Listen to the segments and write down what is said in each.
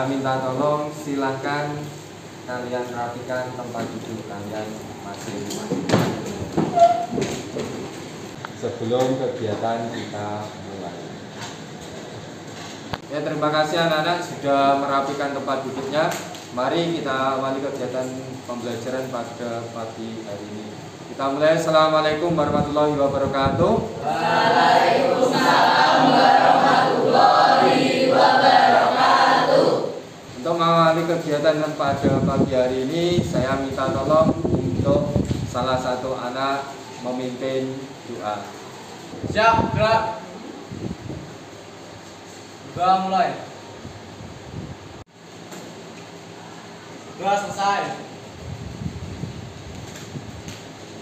Saya minta tolong silahkan kalian rapikan tempat duduk kalian masing-masing sebelum kegiatan kita mulai. Ya, terima kasih anak-anak sudah merapikan tempat duduknya. Mari kita awali kegiatan pembelajaran pada pagi hari ini. Kita mulai. Assalamualaikum warahmatullahi wabarakatuh. Waalaikumsalam warahmatullahi wabarakatuh. Untuk mengawali kegiatan pada pagi hari ini, saya minta tolong untuk salah satu anak memimpin doa. Siap, gerak. Doa mulai. Doa selesai.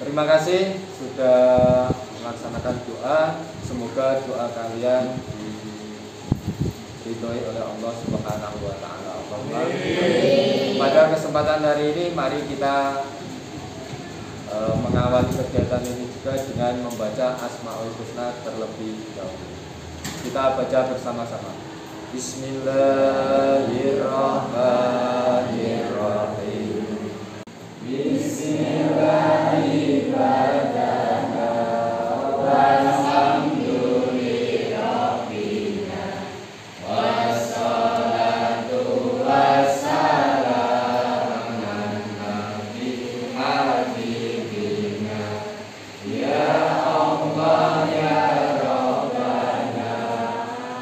Terima kasih sudah melaksanakan doa. Semoga doa kalian diridhoi oleh Allah Subhanahu wa taala. Pada kesempatan hari ini mari kita mengawali kegiatan ini juga dengan membaca Asmaul Husna terlebih dahulu. Kita baca bersama-sama. Bismillahirrahmanirrahim. Bismillahirrahmanirrahim. Walhamdulillahirrahmanirrahim. Wassalatu wassalamu ala nabi habibina. Ya Allah ya Rabbana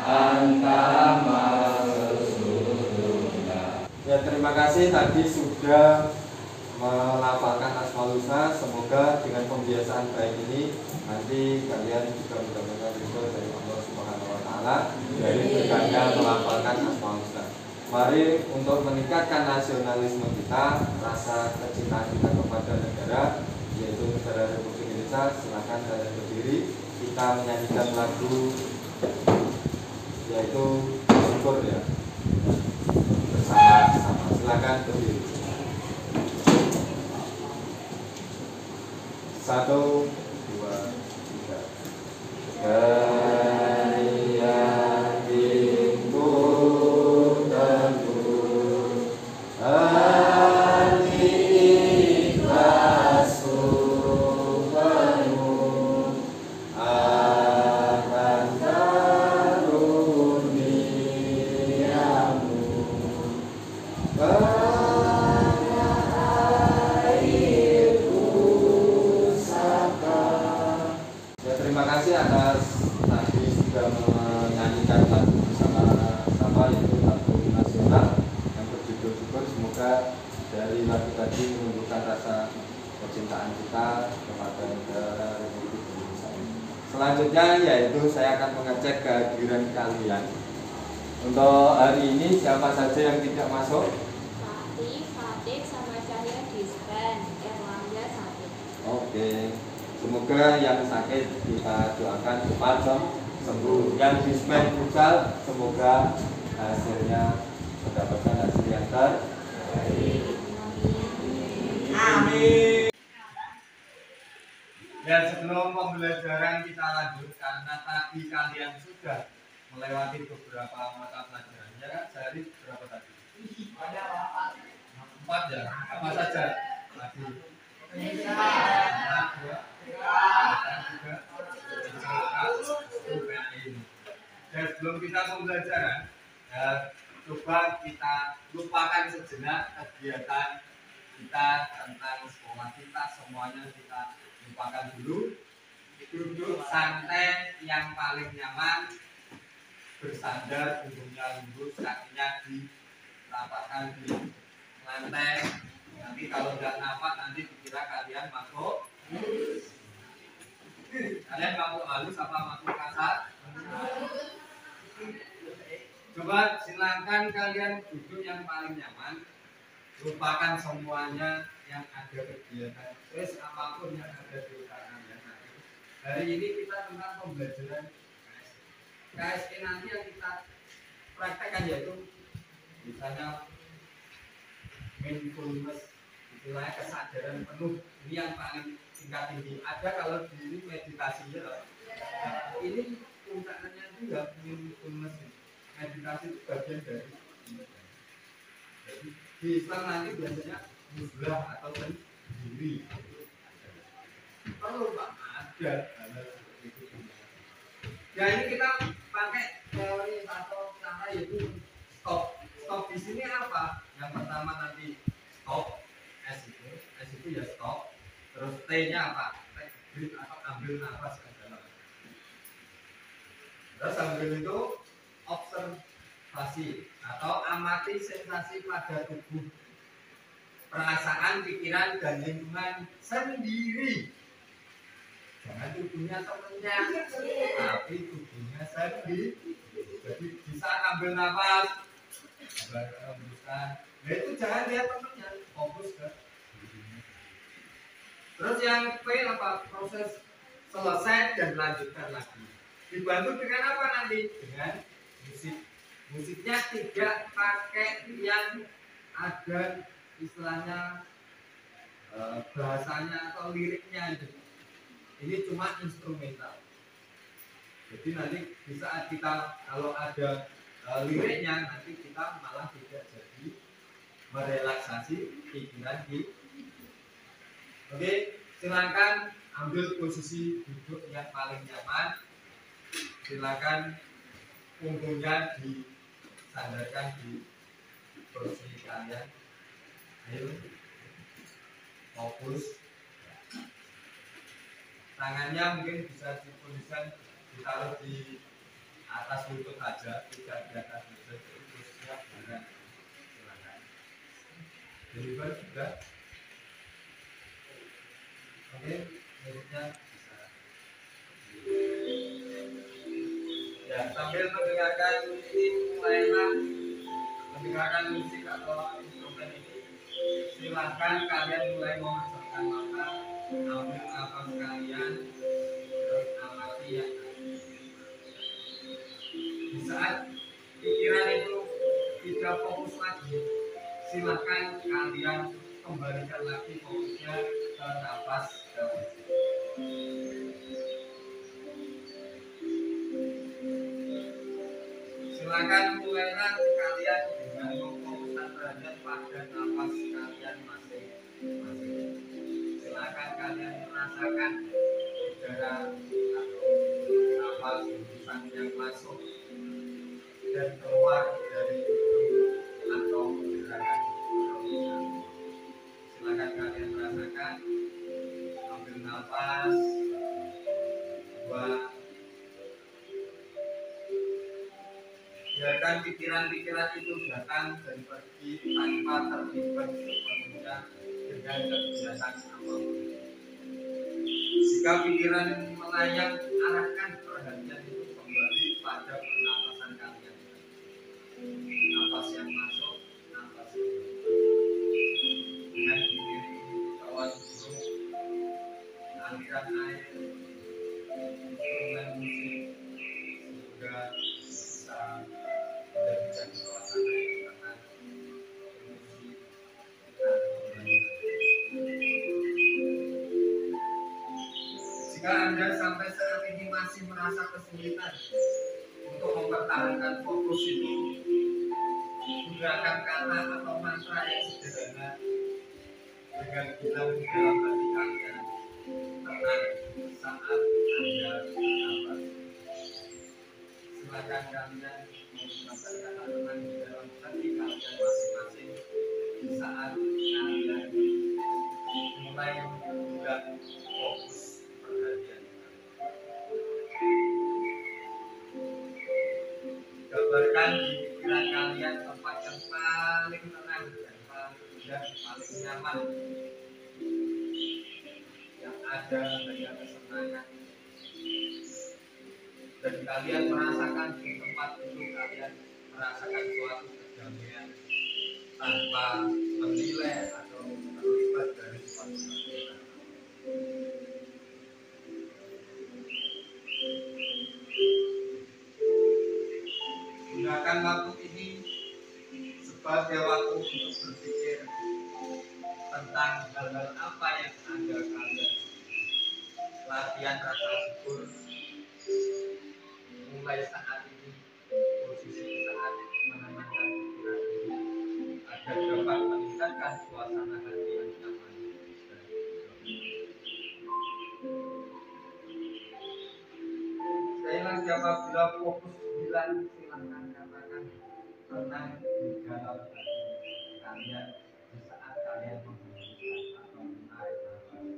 anta ma'suluna. Ya, terima kasih tadi sudah melafalkan Asmaul Husna. Semoga dengan pembiasaan baik ini nanti kalian juga benar-benar ridho dari Allah Subhanahu wa taala dari berkahnya melafalkan Asmaul Husna. Mari untuk meningkatkan nasionalisme kita, rasa kecintaan kita kepada negara, yaitu negara Republik Indonesia, silakan kalian berdiri. Kita menyanyikan lagu yaitu syukur ya bersama-sama. Silakan berdiri. 1, 2, 3. Yakinku teguh, hati ikhlasku penuh akan karuniamu. Terima kasih atas tadi sudah menyanyikan lagu bersama-sama yaitu lagu nasional yang berjudul Syukur. Semoga dari lagu tadi menunjukkan rasa kecintaan kita kepada negara Republik Indonesia. Selanjutnya yaitu saya akan mengecek kehadiran kalian. Untuk hari ini siapa saja yang tidak masuk? Fatih sama Cahya dispen, Erlangga sakit. Oke. Semoga yang sakit kita doakan cepat sembuh. Yang dispen futsal semoga hasilnya mendapatkan hasil yang terbaik. Amin. Dan sebelum pembelajaran kita lanjut, karena tadi kalian sudah melewati beberapa mata pelajaran, ya kan? Sehari berapa tadi? Ada 4 ya. Apa saja? Tadi. Dan sebelum kita pembelajaran, coba kita lupakan sejenak kegiatan kita tentang sekolah kita, semuanya kita lupakan dulu. Duduk santai yang paling nyaman, bersandar, punggungnya lembut, kakinya dirapatkan di lantai. Nanti kalau nggak nampak nanti dikira kalian makhluk. Kalian makhluk halus apa makhluk kasar? Coba silakan kalian duduk yang paling nyaman. Lupakan semuanya yang ada kegiatan stres apapun yang ada di otak kalian nanti. Hari ini kita tentang pembelajaran KSE nanti yang kita praktekkan yaitu misalnya mindfulness, istilahnya kesadaran penuh. Ini yang paling tingkat tinggi. Ada kalau di sini meditasinya, ini untakannya juga mindfulness. Meditasi itu bagian dari ini. Jadi di Islam nanti biasanya musbah atau sendiri. Perlu Pak, ada hal seperti itu. Ya ini kita pakai teori atau cara yaitu stop. Stop di sini apa? Yang pertama nanti stop, S itu ya stop. Terus T-nya apa? Breathe atau ambil nafas ke dalam. Terus sambil itu observasi atau amati sensasi pada tubuh, perasaan, pikiran, dan lingkungan sendiri. Jangan tubuhnya temennya, tapi tubuhnya sendiri. Jadi bisa ambil nafas, hembuskan. Nah itu jangan lihat temennya, fokus ke dirinya. Terus yang P apa? Proses selesai dan lanjutkan lagi. Dibantu dengan apa nanti? Dengan musik. Musiknya tidak pakai yang ada istilahnya bahasanya atau liriknya itu. Ini cuma instrumental. Jadi nanti di saat kita kalau ada liriknya nanti kita malah tidak jadi merelaksasi pikiran kita. Oke, silakan ambil posisi duduk yang paling nyaman. Silakan punggungnya disandarkan di posisi kalian. Ayo, fokus. Tangannya mungkin bisa dikondisikan ditaruh di atas lutut saja, tidak di atas lutut. Jadi posisinya benar. Silakan. Deliver sudah. Oke, berikutnya bisa. Ya, sambil mendengarkan musik, mulailah mendengarkan musik atau instrumen ini. Silakan kalian mulai memejamkan mata, ambil nafas kalian, terus amati yang ada. Di saat pikiran itu tidak fokus lagi, silakan kalian kembalikan lagi fokusnya ke nafas dalam. Silakan mulailah kalian dengan memfokuskan perhatian pada nafas kalian masing-masing. Silakan kalian merasakan udara atau nafas hembusan yang masuk dan keluar dari hidung atau gerakan perut. Silakan kalian merasakan, ambil nafas, buang. Biarkan pikiran-pikiran itu datang dan pergi tanpa terlibat sepenuhnya dengan kegiatan apapun. Jika pikiran melayang, arahkan perhatian itu kembali pada pernapasan kalian. Nafas yang masuk, nafas yang keluar. Dengan diiringi kawan burung, aliran air, instrumen musik, semoga bisa menjadikan suasana yang tenang, emosi kita kembali. Jika Anda sampai saat ini masih merasa kesulitan untuk mempertahankan fokus itu, gunakan kata atau mantra yang sederhana dengan bilang dalam hati kalian, tenang saat Anda bernafas. Silakan kalian menggunakan kata tenang di dalam hati kalian masing-masing di saat kalian mulai membuat fokus perhatian. Gambarkan di pikiran kalian tempat yang paling tenang dan paling indah, paling nyaman, yang ada hanya kesenangan. Dan kalian merasakan di tempat itu kalian merasakan suatu kedamaian tanpa menilai atau terlibat dari suatu kegiatan. Gunakan waktu ini sebagai waktu untuk berpikir tentang hal-hal apa yang ada kalian. Latihan rasa syukur mulai saat ini, posisi saat menenangkan pikiran ini ada di menciptakan suasana hati yang nyaman. Sekali lagi, apabila fokus 9, silahkan katakan tenang di dalam hati kalian di saat kalian menghembuskan atau menarik nafas.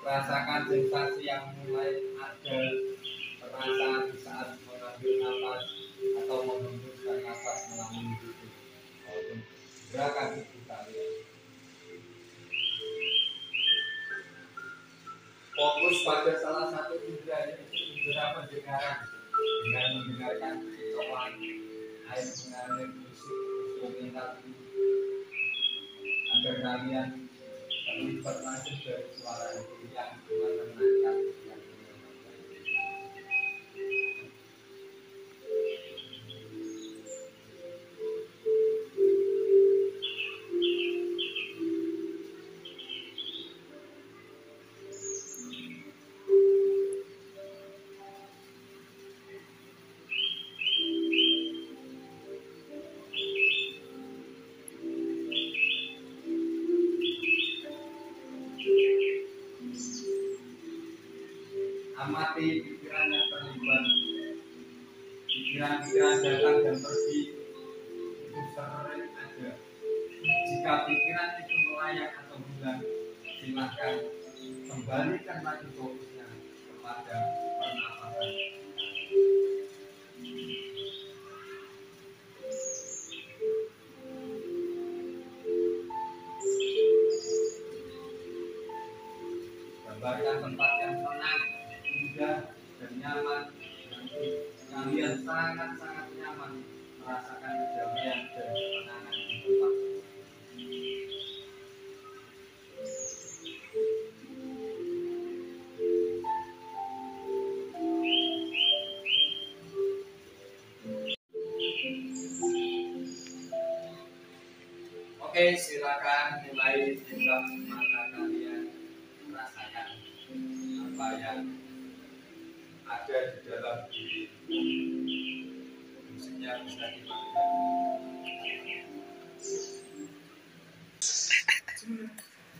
Rasakan sensasi yang mulai ada terasa di saat mengambil nafas atau menghembuskan nafas melalui hidung maupun gerakan tubuh kalian. Fokus pada salah satu indera, yaitu indera pendengaran, dengan mendengarkan kicauan air mengalir musik instrumental agar kalian terlibat langsung dari suara itu yang menenangkan yang menenangkan. Amati pikiran yang terlibat, pikiran-pikiran datang dan pergi itu sering ada. Jika pikiran itu melayang atau hilang, silahkan kembalikan lagi fokusnya kepada pernapasan. Gambarkan tempat yang tenang, indah, dan nyaman. Nanti kalian sangat-sangat nyaman merasakan kedamaian dan ketenangan di tempat. Oke, silakan mulai buka mata kalian, merasakan apa yang ada di dalam diri. Musiknya bisa dimainkan.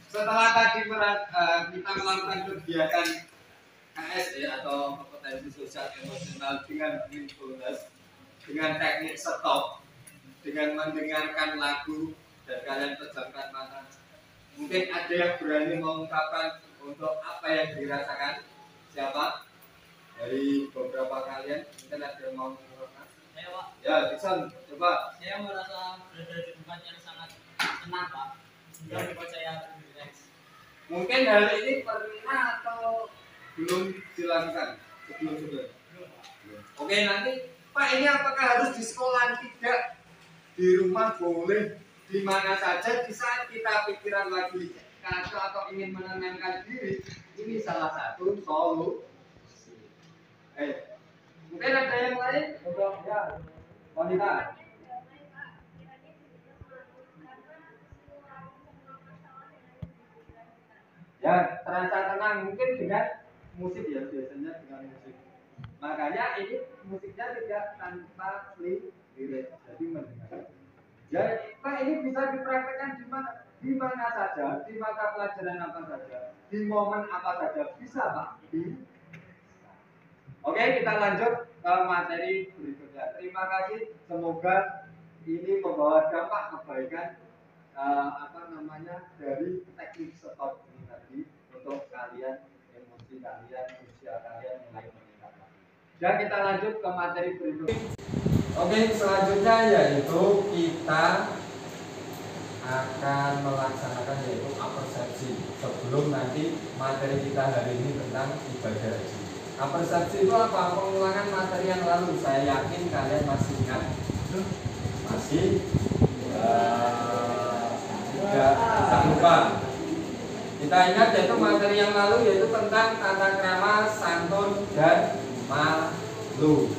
Setelah tadi kita melakukan kegiatan KSE atau kompetensi sosial emosional dengan mindfulness, dengan teknik stop, dengan mendengarkan lagu dan kalian pejamkan mata. Mungkin ada yang berani mengungkapkan untuk apa yang dirasakan? Siapa? Dari beberapa kalian mungkin ada yang mau mengungkapkan? Saya Pak. Ya, Dixon, coba. Saya merasa berada di tempat yang sangat tenang Pak. Sehingga membuat saya lebih rileks. Mungkin hal ini pernah atau belum dilakukan sebelum-sebelum? Belum Pak. Oke, nanti Pak, ini apakah harus di sekolah? Tidak, di rumah boleh, di mana saja di saat kita pikiran lagi kacau atau ingin menenangkan diri. Ini salah satu solusi. Mungkin ada yang lain? Ya, wanita. Ya, terasa tenang mungkin dengan musik ya, biasanya dengan musik. Makanya ini musiknya tidak tanpa lirik, jadi mendengar. Ya, Pak, ini bisa dipraktekkan di mana saja, di mata pelajaran apa saja, di momen apa saja, bisa Pak. Oke, kita lanjut ke materi berikutnya. Terima kasih, semoga ini membawa dampak kebaikan dari teknik stop ini tadi untuk kalian, emosi kalian, usia kalian mulai meningkat lagi. Dan kita lanjut ke materi berikutnya. Oke, selanjutnya yaitu kita akan melaksanakan yaitu apersepsi sebelum nanti materi kita hari ini tentang ibadah haji. Apersepsi itu apa? Pengulangan materi yang lalu. Saya yakin kalian masih ingat. kasih. Tidak jangan lupa. Kita ingat yaitu materi yang lalu yaitu tentang tata krama, santun, dan malu.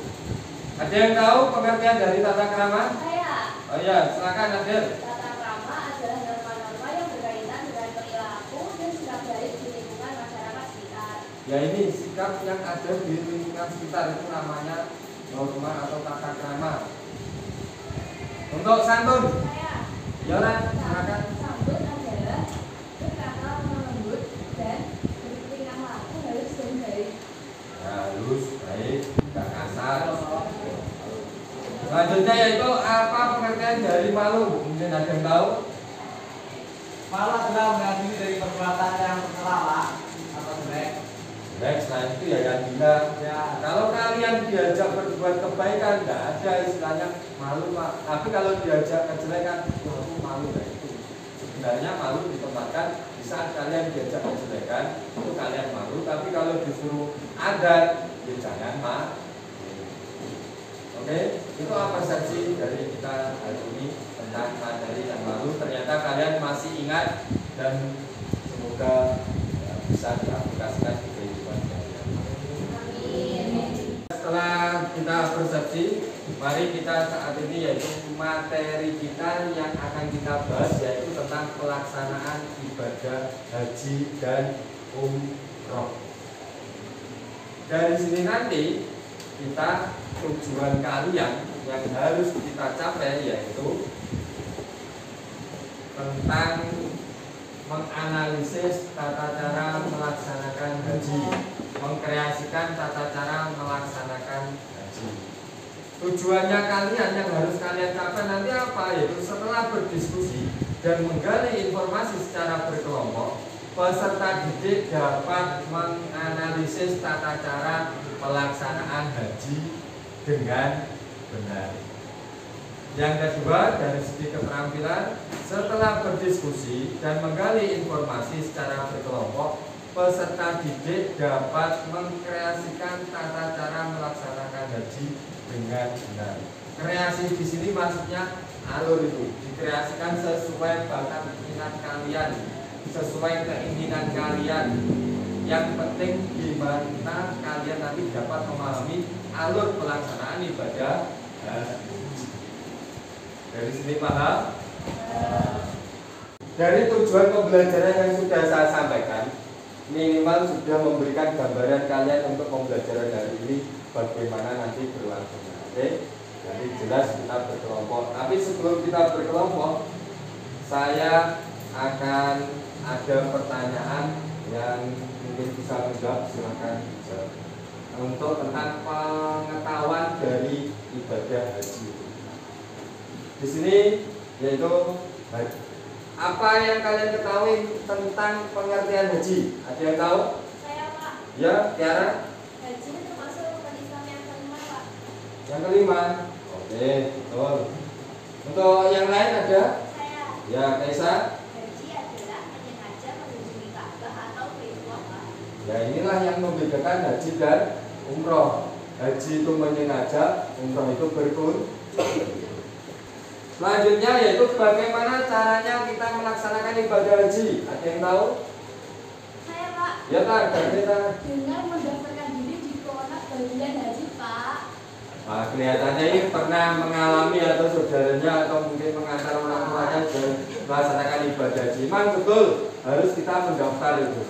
Ada yang tahu pengertian dari tata krama? Saya. Oh iya, silakan Adel. Tata krama adalah norma-norma yang berkaitan dengan perilaku dan sikap baik di lingkungan masyarakat sekitar. Ya ini sikap yang ada di lingkungan sekitar itu namanya norma atau tata krama. Untuk santun, Saya. Yoran, silakan. Sambut adalah berkata lembut dan bertingkah laku halus dan baik. Halus, baik, tidak kasar. Selanjutnya yaitu apa pengertian dari malu? Mungkin ada yang tahu? Malu adalah mengadili dari perbuatan yang tercela atau jelek. Baik, selain itu ya yang bilang. Ya. Kalau kalian diajak berbuat kebaikan, tidak ada istilahnya malu pak. Tapi kalau diajak kejelekan, wah aku malu ya itu. Sebenarnya malu ditempatkan di saat kalian diajak kejelekan, itu kalian malu. Tapi kalau disuruh adat, ya jangan malu. Oke, itu apresiasi dari kita hari ini tentang materi yang lalu. Ternyata kalian masih ingat dan semoga ya, bisa diaplikasikan di kehidupan kalian. Amin. Setelah kita persepsi, mari kita saat ini yaitu materi kita yang akan kita bahas yaitu tentang pelaksanaan ibadah haji dan umroh. Dari sini nanti kita tujuan kalian yang harus kita capai yaitu tentang menganalisis tata cara melaksanakan haji, mengkreasikan tata cara melaksanakan haji. Tujuannya kalian yang harus kalian capai nanti apa? Yaitu setelah berdiskusi dan menggali informasi secara berkelompok, peserta didik dapat menganalisis tata cara pelaksanaan haji dengan benar. Yang kedua, dari segi keterampilan, setelah berdiskusi dan menggali informasi secara berkelompok, peserta didik dapat mengkreasikan tata cara melaksanakan haji dengan benar. Kreasi di sini maksudnya alur itu dikreasikan sesuai bakat minat kalian, sesuai keinginan kalian. Yang penting gimana kalian nanti dapat memahami alur pelaksanaan ibadah haji. Dari sini paham? Dari tujuan pembelajaran yang sudah saya sampaikan, minimal sudah memberikan gambaran kalian untuk pembelajaran hari ini bagaimana nanti berlangsungnya. Oke? Jadi jelas kita berkelompok. Tapi sebelum kita berkelompok, saya akan ada pertanyaan yang mungkin bisa menjawab, silakan jawab. Untuk tentang pengetahuan dari ibadah haji. Di sini yaitu apa yang kalian ketahui tentang pengertian haji? Ada yang tahu? Saya Pak. Ya, Tiara. Haji itu termasuk rukun Islam yang kelima Pak. Yang kelima. Oke, betul. Untuk yang lain ada? Saya. Ya, Kaisa. Haji adalah menyengaja mengunjungi Ka'bah atau Baitullah Pak. Ya, inilah yang membedakan haji dan umroh. Haji itu menyengaja, umroh itu berkunjung. Selanjutnya yaitu bagaimana caranya kita melaksanakan ibadah haji. Ada yang tahu? Saya Pak. Ya tak, kita. Dengan mendaftarkan diri di Konak Bagian Haji Pak. Nah, kelihatannya ini pernah mengalami atau saudaranya atau mungkin mengantar orang tuanya dan melaksanakan ibadah haji. Memang betul harus kita mendaftar itu.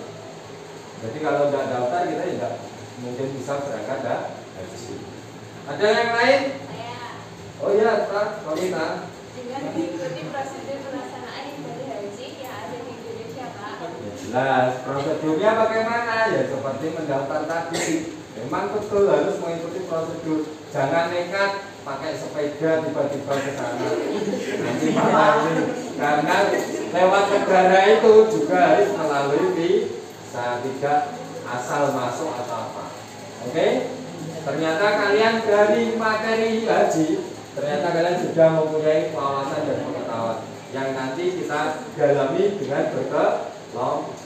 Jadi kalau tidak daftar kita tidak mungkin bisa berangkat haji. Ada yang lain? Saya. Oh iya, Pak, Komita. Dengan mengikuti prosedur pelaksanaan ibadah haji yang ada di Indonesia Pak. Ya, jelas. Prosedurnya bagaimana? Ya seperti mendaftar tadi. Memang betul harus mengikuti prosedur. Jangan nekat pakai sepeda tiba-tiba ke sana. Nanti malah karena lewat negara itu juga harus melalui visa, tidak asal masuk atau apa. Oke? Ternyata kalian dari materi haji, ternyata kalian sudah mempunyai wawasan dan pengetahuan yang nanti kita dalami dengan berkelompok.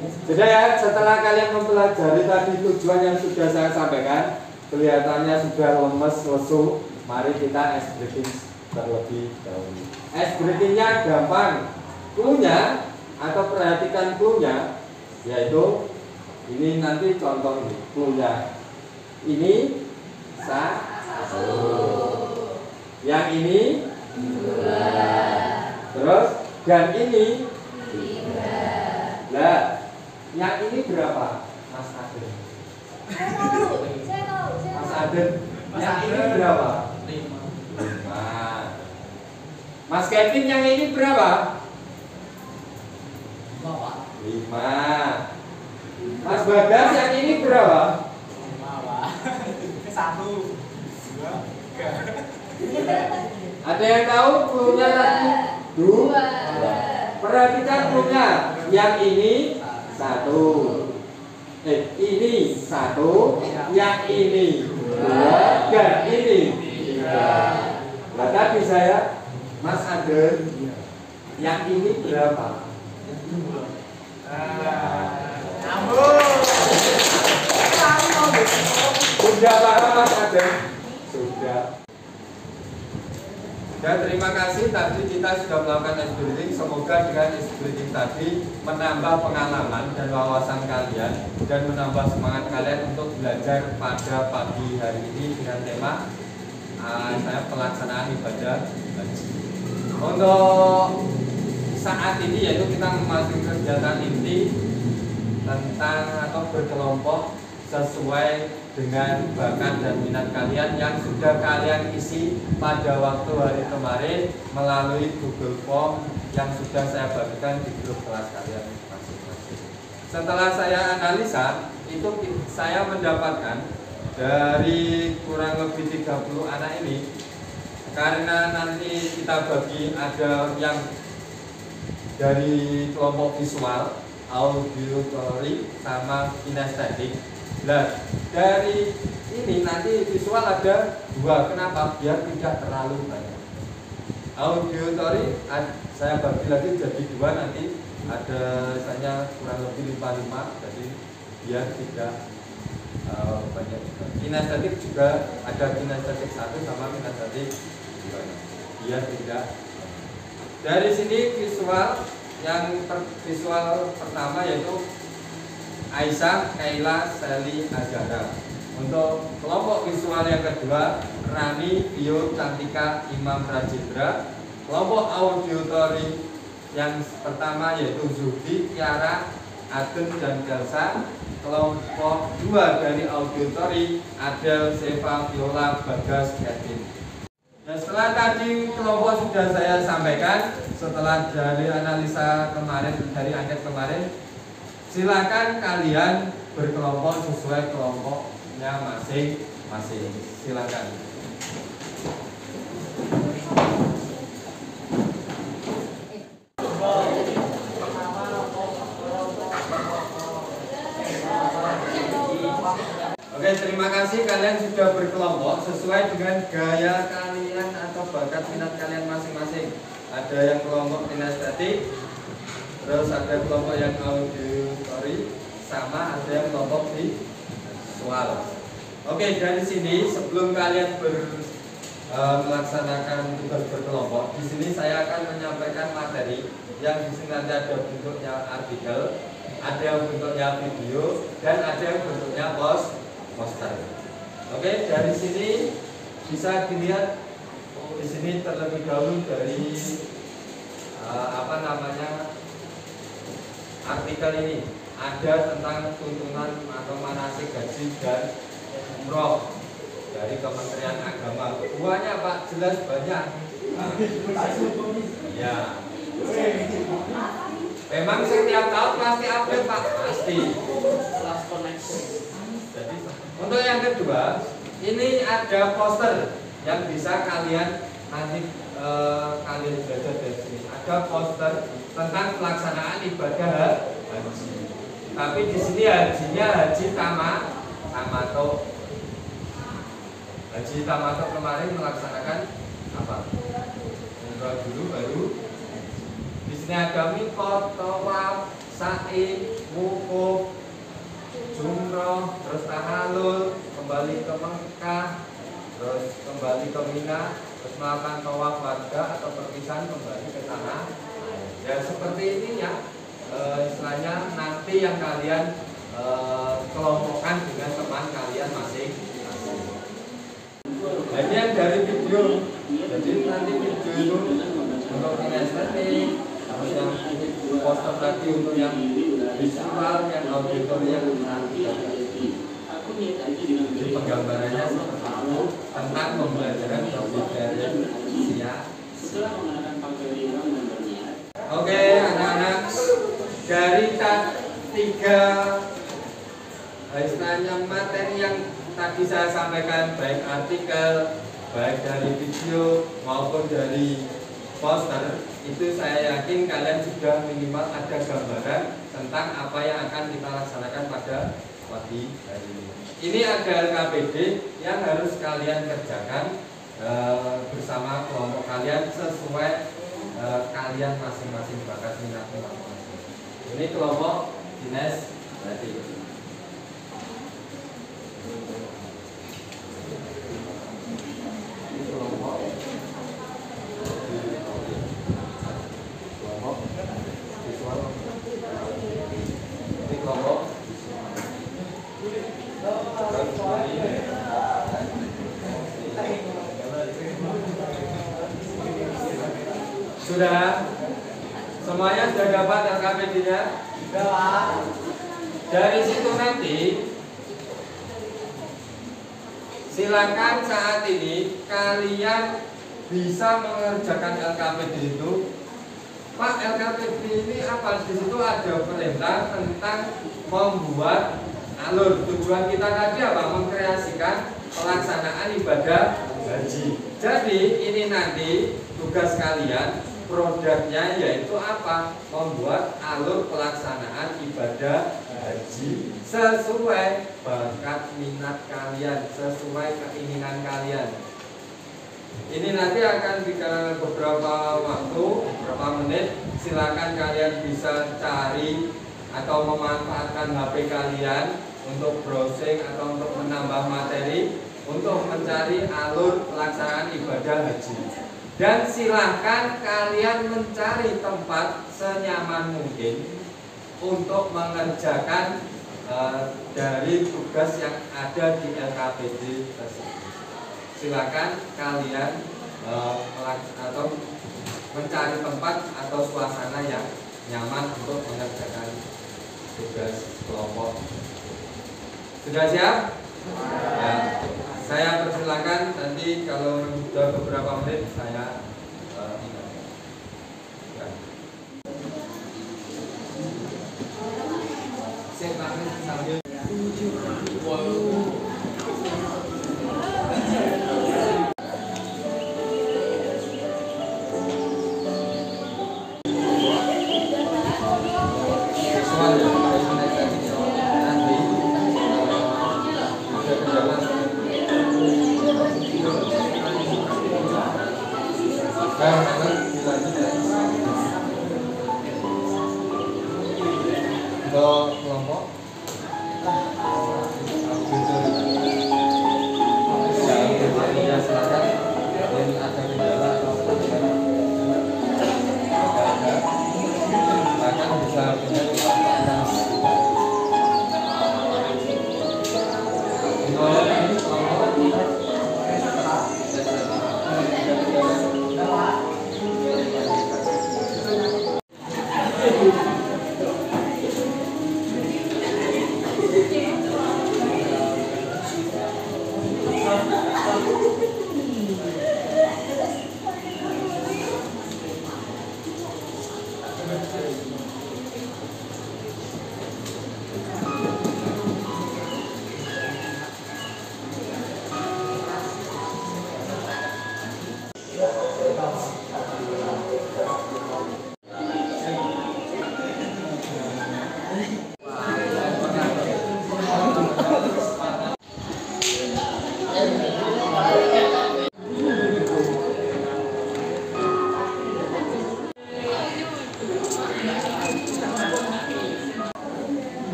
Jadi ya, setelah kalian mempelajari tadi tujuan yang sudah saya sampaikan, kelihatannya sudah lemes, lesu, mari kita ice breaking terlebih dahulu. Ice breakingnya gampang. Cluenya atau perhatikan cluenya, yaitu ini nanti contoh ini. Cluenya ini satu, yang ini dua, terus dan ini tiga. Nah, yang ini berapa, Mas Aden? Saya tahu. Mas Aden, yang ini berapa? 5. 5. Mas Kevin, yang ini berapa? 5. Mas Bagas, yang ini berapa? 1, 2, 3. Ada yang tahu cluenya tadi? 2. Perhatikan cluenya. Yang ini 1. Ini 1. Yang ini 2. Dan ini 3. Nah, tadi saya, Mas Aden, yang ini berapa? Sudah paham, Mas Aden? Sudah. Dan terima kasih, tadi kita sudah melakukan ice breaking. Semoga dengan ice breaking tadi menambah pengalaman dan wawasan kalian dan menambah semangat kalian untuk belajar pada pagi hari ini dengan tema saya pelaksanaan ibadah haji. Untuk saat ini yaitu kita memasuki kegiatan inti tentang atau berkelompok sesuai dengan bakat dan minat kalian yang sudah kalian isi pada waktu hari kemarin melalui Google Form yang sudah saya bagikan di grup kelas kalian masing-masing. Setelah saya analisa, itu saya mendapatkan dari kurang lebih 30 anak ini, karena nanti kita bagi ada yang dari kelompok visual, auditory, sama kinestetik. Nah, dari ini nanti visual ada 2. Kenapa? Biar tidak terlalu banyak. Auditory saya bagi lagi jadi 2, nanti ada misalnya kurang lebih 55, jadi biar tidak banyak. Kinestetik juga ada kinestetik 1 sama kinestetik 2, biar tidak. Dari sini visual yang visual pertama yaitu Aisyah, Kaila, Sally, Azhara. Untuk kelompok visual yang kedua, Rani, Vio, Cantika, Imam, Rajendra. Kelompok auditory yang pertama yaitu Zuhdi, Tiara, Aden, dan Kelsa. Kelompok 2 dari auditory, Adel, Seva, Viola, Bagas, Kevin. Nah, setelah tadi kelompok sudah saya sampaikan, setelah dari analisa kemarin, dari angket kemarin, silakan kalian berkelompok sesuai kelompoknya masing-masing. Silakan. Oke, terima kasih kalian sudah berkelompok sesuai dengan gaya kalian atau bakat minat kalian masing-masing. Ada yang kelompok kinestetik, terus ada kelompok yang auditory, sama ada yang kelompok visual. Oke, dari sini sebelum kalian melaksanakan tugas berkelompok, di sini saya akan menyampaikan materi yang di sini nanti ada bentuknya artikel, ada yang bentuknya video, dan ada yang bentuknya poster. Oke, dari sini bisa dilihat di sini terlebih dahulu dari artikel ini ada tentang tuntunan atau manasik haji dan umroh dari Kementerian Agama. Buahnya Pak jelas banyak. Ya. Memang setiap tahun pasti update Pak, pasti. Jadi untuk yang kedua, ini ada poster yang bisa kalian nanti kalian belajar dari sini. Ada poster tentang pelaksanaan ibadah haji. Tapi di sini hajinya haji tamato. Haji tamato kemarin melaksanakan apa? Umrah dulu baru. Di sini ada mikot, tawaf, sa'i, wukuf, jumroh, terus tahalul, kembali ke Mekah, terus kembali ke Mina, terus melakukan tawaf warga atau perpisahan kembali ke tanah. Ya seperti ini ya, istilahnya nanti yang kalian kelompokkan dengan teman kalian masing-masing. Nah, ini yang dari video, jadi nanti video itu untuk kinestetik, terus yang poster lagi untuk yang visual, yang auditorium, jadi penggambarannya seperti itu tentang pembelajaran dari usia. Oke, anak-anak, dari tiga istilahnya materi yang tadi saya sampaikan, baik artikel, baik dari video maupun dari poster, itu saya yakin kalian sudah minimal ada gambaran tentang apa yang akan kita laksanakan pada pagi hari ini. Ini ada LKPD yang harus kalian kerjakan bersama kelompok kalian sesuai kalian masing-masing bakat minatnya masing-masing. Ini kelompok dinas berarti. Ini kelompok visual. Ini kelompok sudah semuanya sudah dapat LKPD-nya? Sudah. Dari situ nanti silakan saat ini kalian bisa mengerjakan LKPD itu. Pak, LKPD ini apa? Di situ ada perintah tentang membuat alur. Tujuan kita tadi apa? Mengkreasikan pelaksanaan ibadah haji. Jadi ini nanti tugas kalian, produknya yaitu apa? Membuat alur pelaksanaan ibadah haji sesuai bakat minat kalian, sesuai keinginan kalian. Ini nanti akan beberapa waktu, beberapa menit. Silakan kalian bisa cari atau memanfaatkan HP kalian untuk browsing atau untuk menambah materi, untuk mencari alur pelaksanaan ibadah haji. Dan silahkan kalian mencari tempat senyaman mungkin untuk mengerjakan dari tugas yang ada di LKPD tersebut. Silakan kalian atau mencari tempat atau suasana yang nyaman untuk mengerjakan tugas kelompok. Sudah siap? Ya. Saya persilakan, nanti kalau sudah beberapa menit saya sambil kelompok ya, silakan. Yang ada kendala atau silakan bisa menjadi manfaatkan. Untuk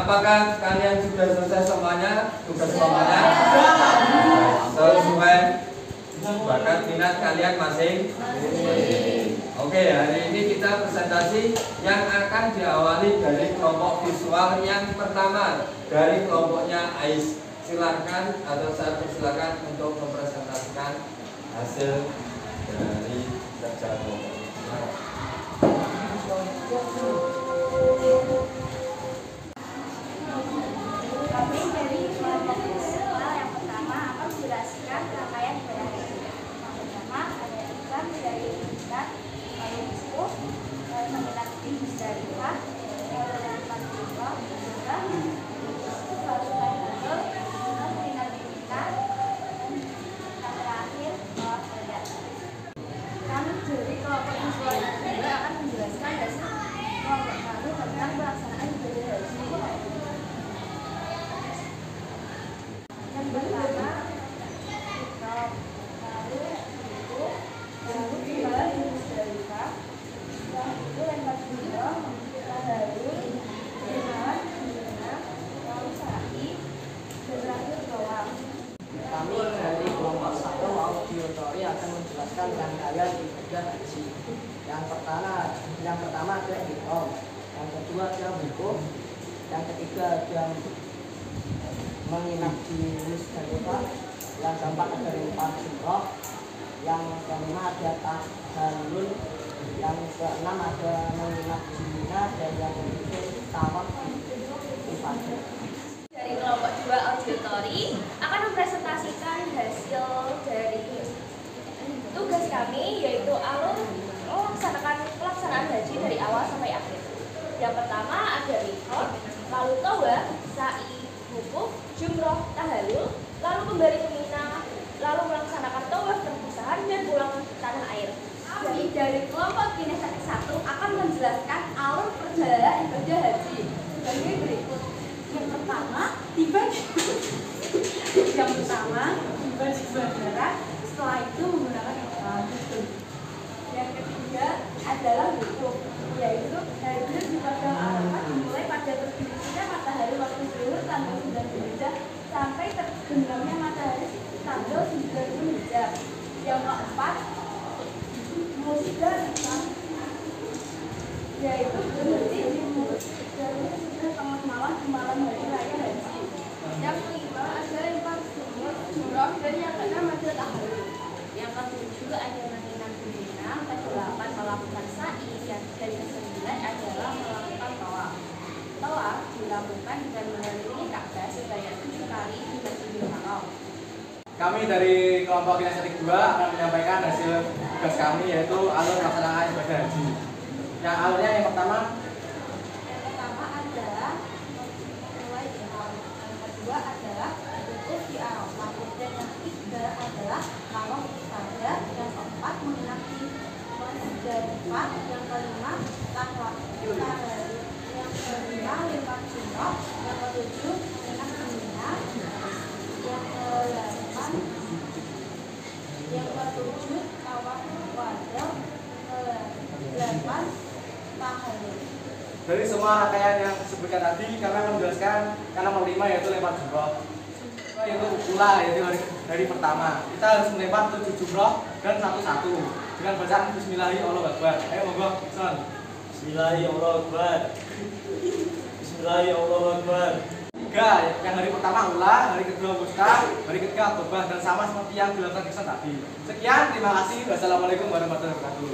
apakah kalian sudah selesai semuanya? Tugas semuanya? Sesuai bakat minat kalian masing. Oke, hari ini kita presentasi yang akan diawali dari kelompok visual yang pertama dari kelompoknya AIS. Silakan atau saya persilakan untuk mempresentasikan hasil dari kerja kelompok. Kami dari kelompok visual yang pertama akan menjelaskan rangkaian ibadah haji. Yang pertama ada ikram dari Ustaz, lalu diskurs, menginap di Musdalifah, lalu Fatihah, lalu Tahlil, menginap di Mina, dan terakhir tawaf wada. Kami dari kelompok visual yang kedua akan menjelaskan dasar kelompok kami tentang pelaksanaan ibadah haji. Yang pertama, ikram, lalu wudhu, lalu tiba di Musdalifah, lalu lempar jumroh, tahalul, berjalan, lalu sa'i, dan terakhir tawaf. Kami dari kelompok 1 auditori akan menjelaskan rangkaian ibadah haji. Yang pertama ada ihram, yang kedua ada wukuf, yang ketiga ada menginap di Musdalifah, yang keempat ada lempar jumroh, yang kelima ada tahalul, yang keenam ada menginap di Mina, dan yang ketujuh tawaf ibadah. Dari kelompok 2 auditori akan mempresentasikan hasil dari tugas kami, yaitu alur pelaksanaan haji dari awal sampai akhir. Yang pertama ada miqat, lalu tawaf, sa'i, wukuf, jumroh, tahalul, lalu kembali ke Mina, lalu melaksanakan tawaf perpisahan dan pulang ke tanah air. Kami dari kelompok kinestetik 1 akan menjelaskan alur perjalanan ibadah haji sebagai berikut. Yang pertama, tiba di bandara, setelah itu menggunakan ihram. Yang ketiga adalah wukuf, yaitu hadir di padang Arafah dimulai pada terbitnya matahari waktu zuhur tanggal 9 Dzulhijjah sampai terbenamnya matahari tanggal 9 Dzulhijjah. Yang keempat, Musdalifah, yaitu berhenti di Musdalifah sudah tengah malam di malam hari raya haji. Yang kelima ada lempar jumroh, dan yang keenam ada tahlil. Yang ketujuh ada menginap di Mina, ke-8 melakukan sa'i, dan ke-9 adalah melakukan tawaf. Tawaf dilakukan dengan mengelilingi Ka'bah sebanyak 7 kali di Masjidil Haram. Kami dari kelompok kinestetik 2 akan menyampaikan hasil tugas kami, yaitu alur pelaksanaan ibadah haji. Yang alurnya yang pertama adalah mulai ihram. Yang kedua adalah wukuf di Arafah, dan yang ketiga adalah tawaf ifadah. Yang keempat menginap di Musdalifah. Yang kelima tawaf tahlil. Yang kelima lempar jumroh. Yang ketujuh menginap di Mina. Yang ketujuh tawaf wada. Ke-8 tahlil. dari semua rangkaian yang disebutkan tadi, kami akan menjelaskan karena nomor 5 yaitu lempar jumroh, yaitu pula yaitu dari pertama kita harus melempar 7 jumroh dan satu-satu dengan bacaan Bismillahirrahmanirrahim. Ayo monggo, Son. Bismillahirrahmanirrahim. Bismillahirrahmanirrahim. 3, yang hari pertama ulah, hari kedua musta, hari ketiga khutbah, dan sama seperti yang dilakukan Dikson tadi. Sekian, terima kasih. Wassalamualaikum warahmatullahi wabarakatuh.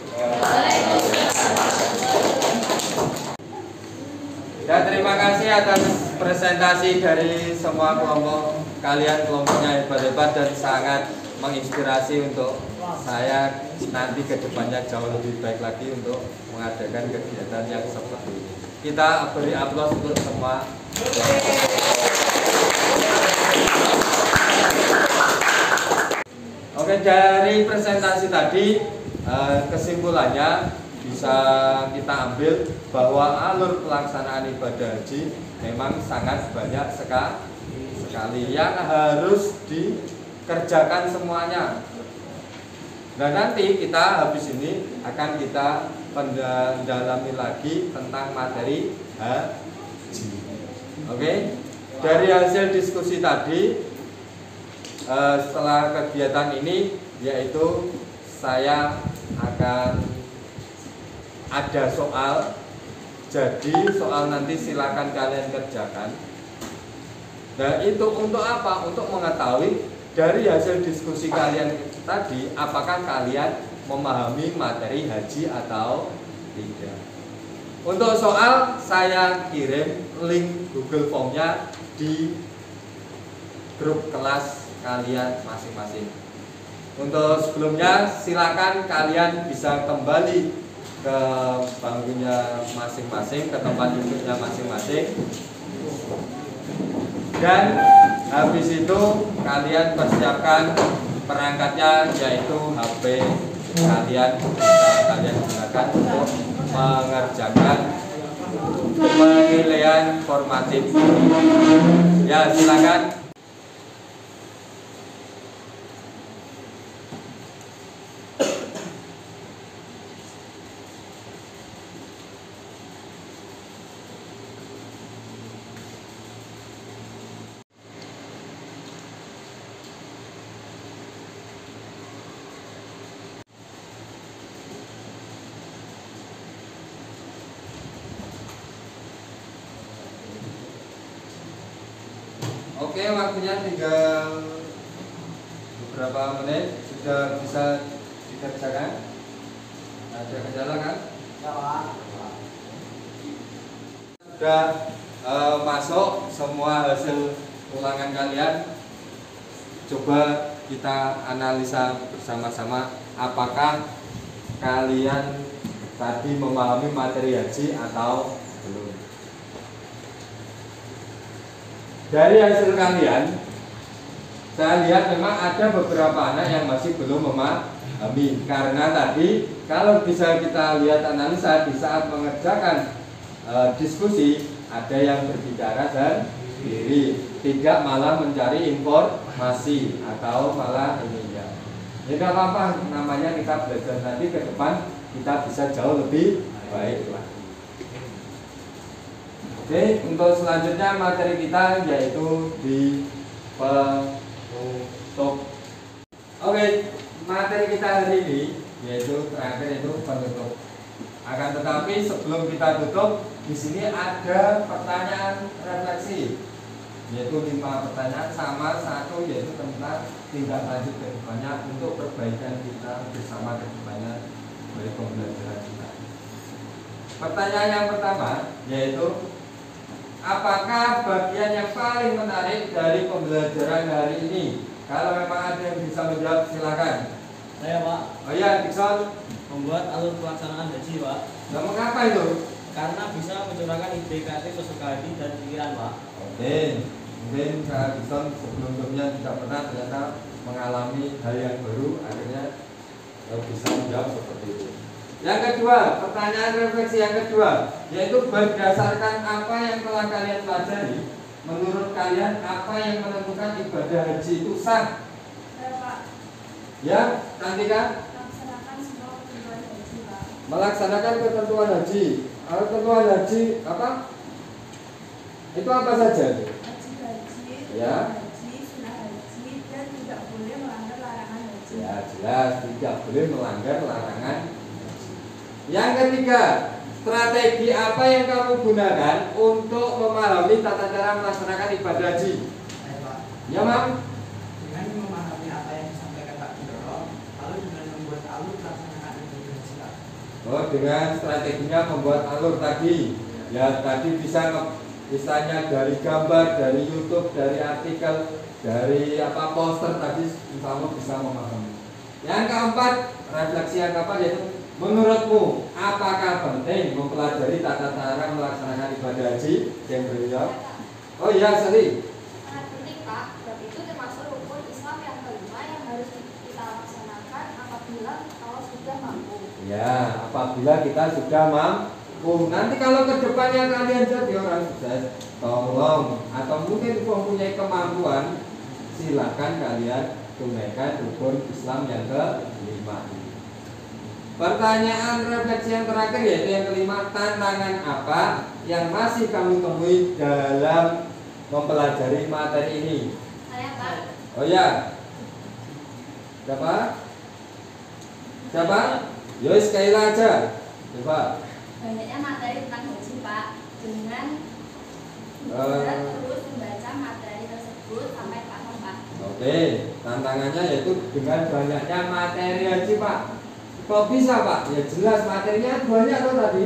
Dan terima kasih atas presentasi dari semua kelompok kalian. Kelompoknya hebat-hebat dan sangat menginspirasi untuk saya nanti ke depannya jauh lebih baik lagi untuk mengadakan kegiatan yang seperti ini. Kita beri aplaus untuk semua. Oke, dari presentasi tadi kesimpulannya bisa kita ambil bahwa alur pelaksanaan ibadah haji memang sangat banyak sekali yang harus dikerjakan semuanya. Dan nanti kita habis ini akan kita mendalami lagi tentang materi haji. Oke. Dari hasil diskusi tadi, setelah kegiatan ini, yaitu saya akan ada soal. Jadi soal nanti silakan kalian kerjakan. Dan itu untuk apa? Untuk mengetahui dari hasil diskusi kalian tadi, apakah kalian memahami materi haji atau tidak. Untuk soal saya kirim link Google Form-nya di grup kelas kalian masing-masing. Untuk sebelumnya silakan kalian bisa kembali ke bangkunya masing-masing, ke tempat duduknya masing-masing. Dan habis itu kalian persiapkan perangkatnya, yaitu HP kalian gunakan untuk mengerjakan penilaian formatif. Ya, silakan. Oke, waktunya tinggal beberapa menit. Sudah bisa dikerjakan? Ada kendala kan? Sudah masuk semua hasil ulangan kalian. Coba kita analisa bersama-sama, apakah kalian tadi memahami materi haji atau belum. Dari hasil kalian, saya lihat memang ada beberapa anak yang masih belum memahami. Karena tadi kalau bisa kita lihat analisa di saat mengerjakan diskusi, ada yang berbicara sendiri, tidak malah mencari informasi atau malah ini ya. Ya nggak apa-apa, namanya kita belajar, nanti ke depan kita bisa jauh lebih baik lah. Oke, untuk selanjutnya materi kita yaitu di penutup. Oke, materi kita hari ini yaitu terakhir itu penutup. Akan tetapi sebelum kita tutup, di sini ada pertanyaan refleksi, yaitu 5 pertanyaan sama satu yaitu tentang tindak lanjut ke depannya untuk perbaikan kita bersama ke depannya dari pembelajaran kita. Pertanyaan yang pertama yaitu, apakah bagian yang paling menarik dari pembelajaran hari ini? Kalau memang ada yang bisa menjawab, silakan. Saya, Pak. Oh iya, Dikson. Membuat alur pelaksanaan haji, Pak. Nah, mengapa itu? Karena bisa mencurahkan ide kreatif peserta haji dan pikiran, Pak. Oke, mungkin Kak Dikson sebelumnya tidak pernah ternyata mengalami hal yang baru, akhirnya bisa menjawab seperti itu. Yang kedua, pertanyaan refleksi yang kedua, yaitu berdasarkan apa yang telah kalian pelajari, menurut kalian apa yang menentukan ibadah haji itu sah? Saya, Pak, Ya, Cantika? melaksanakan semua ketentuan haji, Pak. Melaksanakan ketentuan haji. Ketentuan haji apa? Itu apa saja? Haji, Ya. haji, sunnah haji, dan tidak boleh melanggar larangan haji. Ya, jelas tidak boleh melanggar larangan. Yang ketiga, strategi apa yang kamu gunakan untuk memahami tata cara melaksanakan ibadah haji? Ya, Mam? Dengan memahami apa yang disampaikan Pak Biro, lalu dengan membuat alur pelaksanaan ibadah haji, Pak. Oh, dengan strateginya membuat alur tadi. Ya, tadi bisa misalnya dari gambar, dari YouTube, dari artikel, dari poster tadi, insya Allah bisa memahami. Yang keempat, refleksi yang keempat yaitu, menurutmu apakah penting mempelajari tata cara melaksanakan ibadah haji? Yang beliau. Oh iya, Sari. Sangat penting, Pak. Sebab itu termasuk rukun Islam yang kelima yang harus kita laksanakan apabila kalau sudah mampu. Ya, apabila kita sudah mampu. Nanti kalau ke depannya kalian jadi orang sukses, tolong atau mungkin mempunyai kemampuan, silakan kalian tunaikan rukun Islam yang kelima. Pertanyaan refleksi yang terakhir yaitu yang kelima, tantangan apa yang masih kamu temui dalam mempelajari materi ini? Saya Pak. Oh ya. Siapa? Siapa? Yos Kaila aja. Coba. Banyaknya materi tentang haji Pak, dengan terus membaca materi tersebut sampai paham Pak. Oke, tantangannya yaitu dengan banyaknya materi haji Pak. Kok bisa Pak? Ya jelas materinya banyak loh tadi.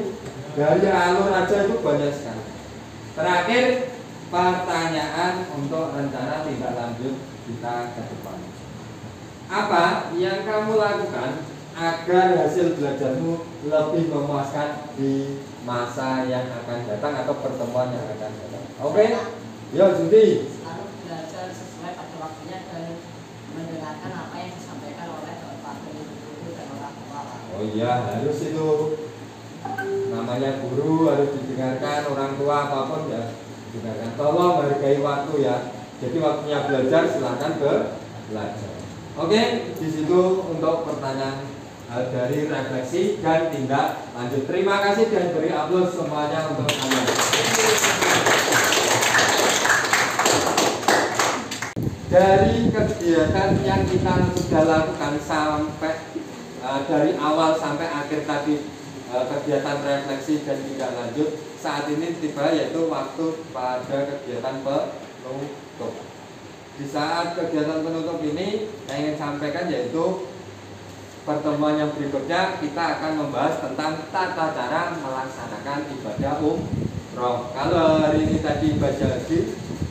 Dari alur aja itu banyak sekali. Terakhir, pertanyaan untuk rencana tindak lanjut kita ke depan. Apa yang kamu lakukan agar hasil belajarmu lebih memuaskan di masa yang akan datang atau pertemuan yang akan datang? Oke? Yo Judi. Selalu belajar sesuai pada waktunya dan mendengarkan apa yang disampaikan oleh Bapak Guru dan orang tua. Oh iya, harus itu. Namanya guru harus didengarkan, orang tua apapun ya didengarkan. Tolong hargai waktu ya. Jadi waktunya belajar silakan belajar. Oke, di situ untuk pertanyaan dari refleksi dan tindak lanjut. Terima kasih dan beri aplaus semuanya untuk kalian. Dari kegiatan yang kita sudah lakukan sampai dari awal sampai akhir tadi, kegiatan refleksi dan tindak lanjut, saat ini tiba yaitu waktu pada kegiatan penutup. Di saat kegiatan penutup ini saya ingin sampaikan yaitu pertemuan yang berikutnya kita akan membahas tentang tata cara melaksanakan ibadah umroh. Kalau hari ini tadi ibadah haji,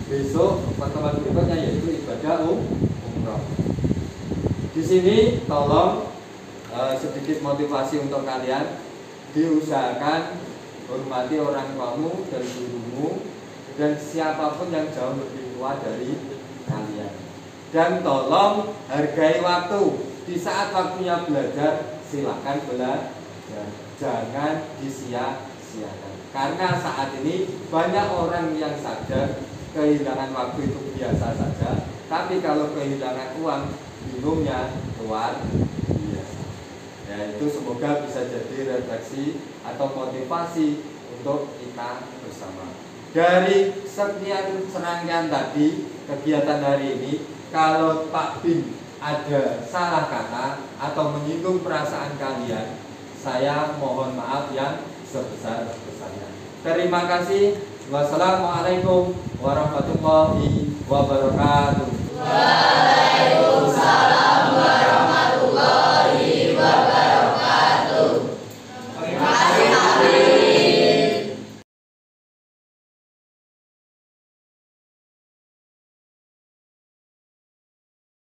besok pertemuan berikutnya yaitu ibadah umroh. Di sini tolong sedikit motivasi untuk kalian, diusahakan hormati orang tuamu dan gurumu dan siapapun yang jauh lebih tua dari kalian. Dan tolong hargai waktu. Di saat waktunya belajar, silakan belajar. Jangan disia-siakan. Karena saat ini banyak orang yang sadar kehilangan waktu itu biasa saja. Tapi kalau kehilangan uang, bingungnya luar biasa. Ya, itu semoga bisa jadi refleksi atau motivasi untuk kita bersama. Dari sekian serangkaian tadi kegiatan hari ini, kalau Pak Bin ada salah kata atau menyinggung perasaan kalian, saya mohon maaf yang sebesar-besarnya. Terima kasih. Wassalamualaikum warahmatullahi wabarakatuh. Waalaikumsalam warahmatullahi wabarakatuh. Terima kasih.